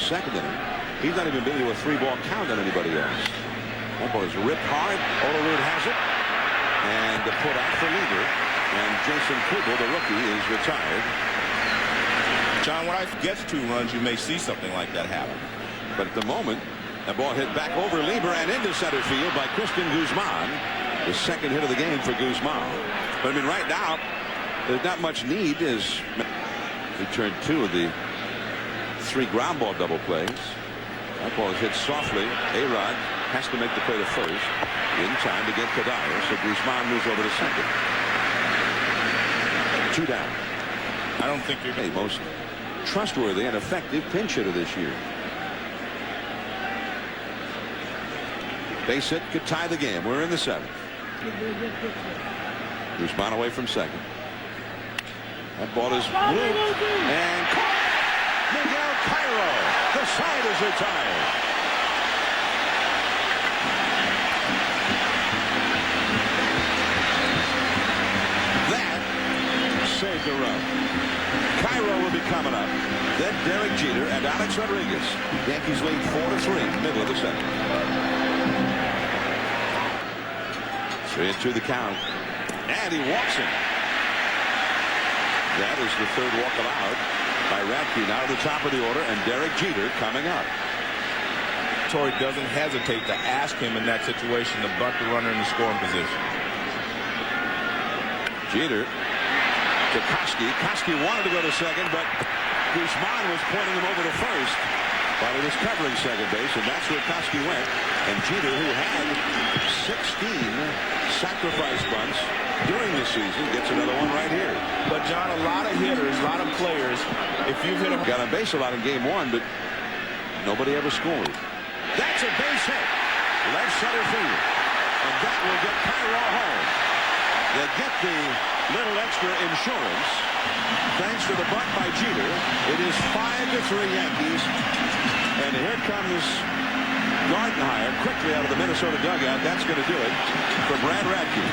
second inning. He's not even been to a 3-ball count on anybody else. That ball is ripped hard. Olerud has it. And the put out for Lieber. And Jason Kubel, the rookie, is retired. John, when I gets 2 runs, you may see something like that happen. But at the moment, that ball hit back over Lieber and into center field by Cristian Guzman. The second hit of the game for Guzman. But I mean, right now, there's not much need as he turned 2 of the 3 ground ball double plays. That ball is hit softly. A-Rod has to make the play to first in time to get Kadire. So Guzman moves over to second. 2 down. I don't think you're the most trustworthy and effective pinch hitter this year. Base hit could tie the game. We're in the 7th. Guzman away from second. That ball is moved and caught. Miguel Cairo. The side is retired. That saved a run. Cairo will be coming up. Then Derek Jeter and Alex Rodriguez. Yankees lead 4-3, middle of the 7th. 3-2 the count. And he walks him. That is the 3rd walk allowed by Radke. Now to the top of the order, and Derek Jeter coming up. Torrey doesn't hesitate to ask him in that situation to bunt the runner in the scoring position. Jeter to Koski. Koski wanted to go to second, but Guzman was pointing him over to first while he was covering second base, and that's where Koski went. And Jeter, who had 16 sacrifice bunts during the season, gets another one right here. But John, a lot of hitters, a lot of players, if you've hit them, got on base a lot in game 1, but nobody ever scored. That's a base hit, left center field, and that will get Cairo home. They get the little extra insurance thanks to the bunt by Jeter. It is 5-3 Yankees, and here comes Gardenhire quickly out of the Minnesota dugout. That's going to do it for Brad Radke.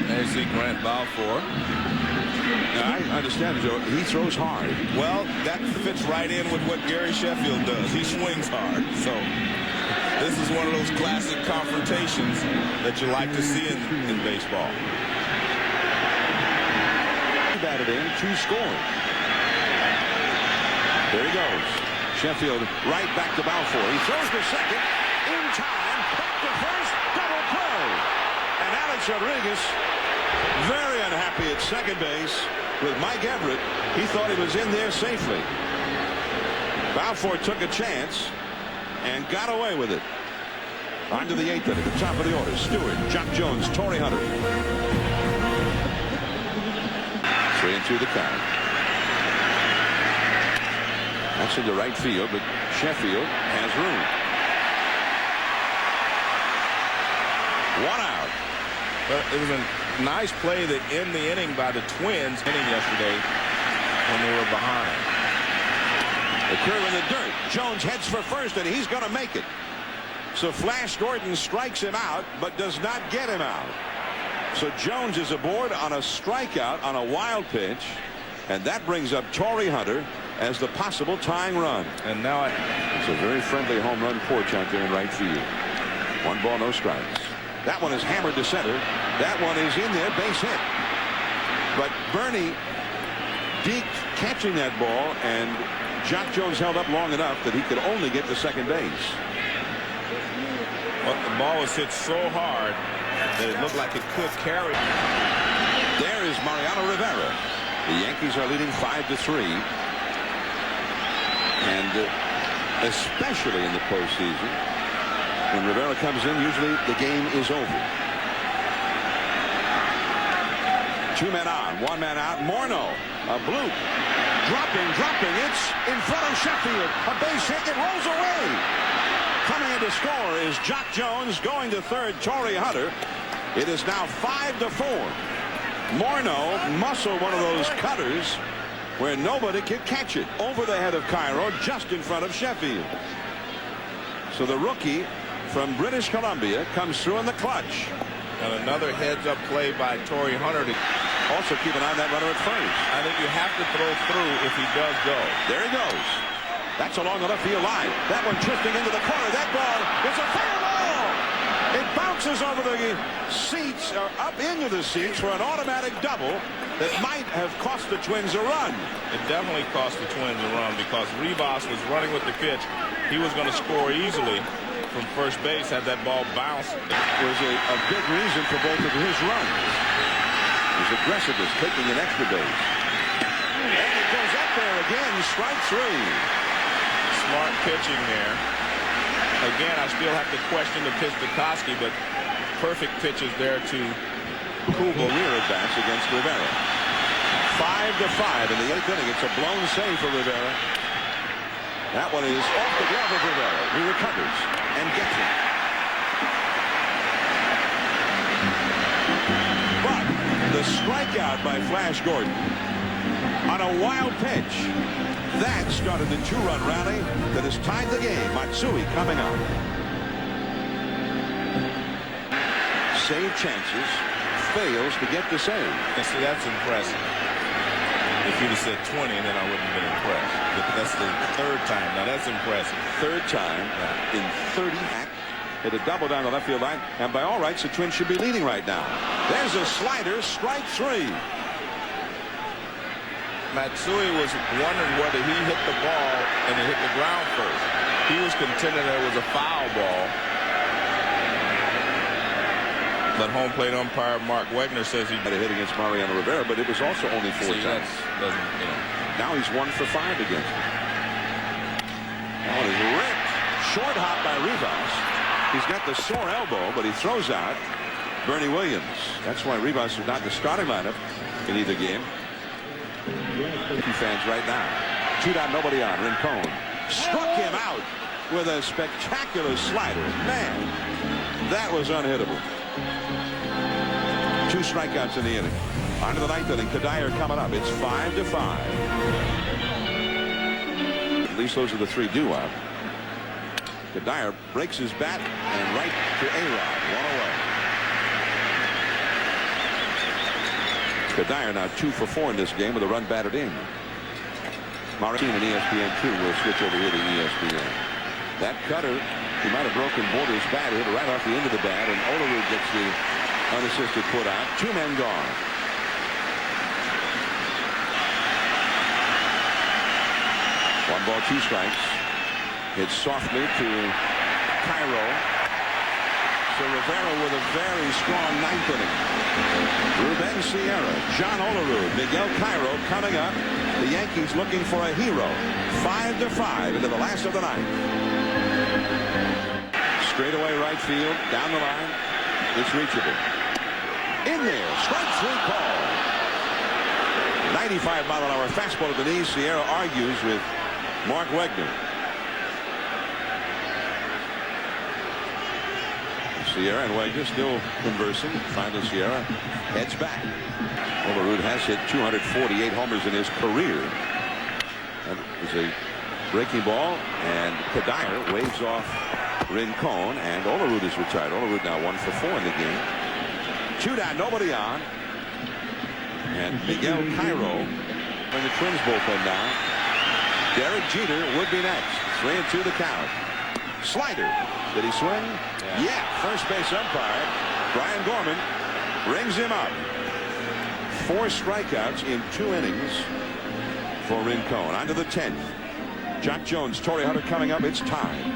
There's the Grant Balfour. Now, I understand, Joe. He throws hard. Well, that fits right in with what Gary Sheffield does. He swings hard. So this is one of those classic confrontations that you like to see in baseball. He batted in, 2 scoring. There he goes. Sheffield right back to Balfour. He throws to second in time. Back to first. Double play. And Alex Rodriguez very unhappy at second base with Mike Everett. He thought he was in there safely. Balfour took a chance and got away with it. On to the 8th inning, the top of the order. Stewart, Jock Jones, Torrey Hunter. 3-2 the count. That's into right field, but Sheffield has room. 1 out. But it was a nice play that in the inning by the Twins yesterday when they were behind. The curve in the dirt. Jones heads for first, and he's going to make it. So Flash Gordon strikes him out, but does not get him out. So Jones is aboard on a strikeout on a wild pitch, and that brings up Torrey Hunter as the possible tying run. And now it's a very friendly home run porch out there in right field. 1 ball, no strikes. That one is hammered to center. That one is in there, base hit. But Bernie deked catching that ball, and Jock Jones held up long enough that he could only get to second base. Well, the ball was hit so hard that it looked like it could carry. There is Mariano Rivera. The Yankees are leading 5-3. And especially in the postseason, when Rivera comes in, usually the game is over. 2 men on, 1 man out. Morneau, a bloop. Dropping. It's in front of Sheffield. A base hit. It rolls away. Coming in to score is Jock Jones. Going to third, Torrey Hunter. It is now 5-4. Morneau muscled one of those cutters where nobody could catch it. Over the head of Cairo, just in front of Sheffield. So the rookie from British Columbia comes through in the clutch. And another heads-up play by Torrey Hunter. Also keep an eye on that runner at first. I think you have to throw through if he does go. There he goes. That's along the left field line. That one drifting into the corner. That ball is a fair ball. It bounces over the seats, or up into the seats for an automatic double that might have cost the Twins a run. It definitely cost the Twins a run because Rivas was running with the pitch. He was going to score easily from first base had that ball bounced. It was a big reason for both of his runs. His aggressiveness, taking an extra base. And it goes up there again, strike three. Smart pitching there. Again, I still have to question the pitch to Koski, but perfect pitches there to Kugel. Rear at bats against Rivera. 5-5 in the 8th inning. It's a blown save for Rivera. That one is off the glove of Rivera. He recovers and gets it. But the strikeout by Flash Gordon on a wild pitch. That started the 2-run rally that has tied the game. Matsui coming up. Save chances. Fails to get the save. And see, that's impressive. If you'd have said 20, then I wouldn't have been impressed. But that's the third time. Now, that's impressive. Third time in 30. Hit a double down the left field line. And by all rights, the Twins should be leading right now. There's a slider. Strike three. Matsui was wondering whether he hit the ball and it hit the ground first. He was contending that it was a foul ball. But home plate umpire Mark Wegner says he had a hit against Mariano Rivera, but it was also only 4 times. Now he's 1 for 5 against him. That one is ripped. Short hop by Rivas. He's got the sore elbow, but he throws out Bernie Williams. That's why Rivas is not in the starting lineup in either game. Fans right now. 2 down, nobody on. Rincon struck him out with a spectacular slider. Man, that was unhittable. 2 strikeouts in the inning. On to the 9th inning. Kadire coming up. It's 5-5. At least those are the 3 due out. Kadire breaks his bat and right to A-Rod. 1 away. Kadire now 2 for 4 in this game with a run batted in. Martin and ESPN2 will switch over here to ESPN. That cutter, he might have broken Border's bat, hit it right off the end of the bat, and Olerud gets the unassisted put out. 2 men gone. One ball, 2 strikes. Hits softly to Cairo. So Rivera with a very strong 9th inning. Ruben Sierra, John Olerud, Miguel Cairo coming up. The Yankees looking for a hero. 5-5 into the last of the 9th. Straight away right field, down the line. It's reachable. In there, strike 3 call. 95-mile-an-hour fastball to the knees. Sierra argues with Mark Wegner. Sierra and Wegner still conversing. Finally, Sierra heads back. Olerud has hit 248 homers in his career. That is a breaking ball, and Kadire waves off Rincon, and Olerud is retired. Olerud now 1 for 4 in the game. 2 down, nobody on. And Miguel Cairo in the Twins bullpen now. Derek Jeter would be next. 3-2 the count. Slider. Did he swing? Yeah. First base umpire Brian Gorman rings him up. 4 strikeouts in 2 innings for Rincon. On to the 10th. Jock Jones, Torrey Hunter coming up. It's tied.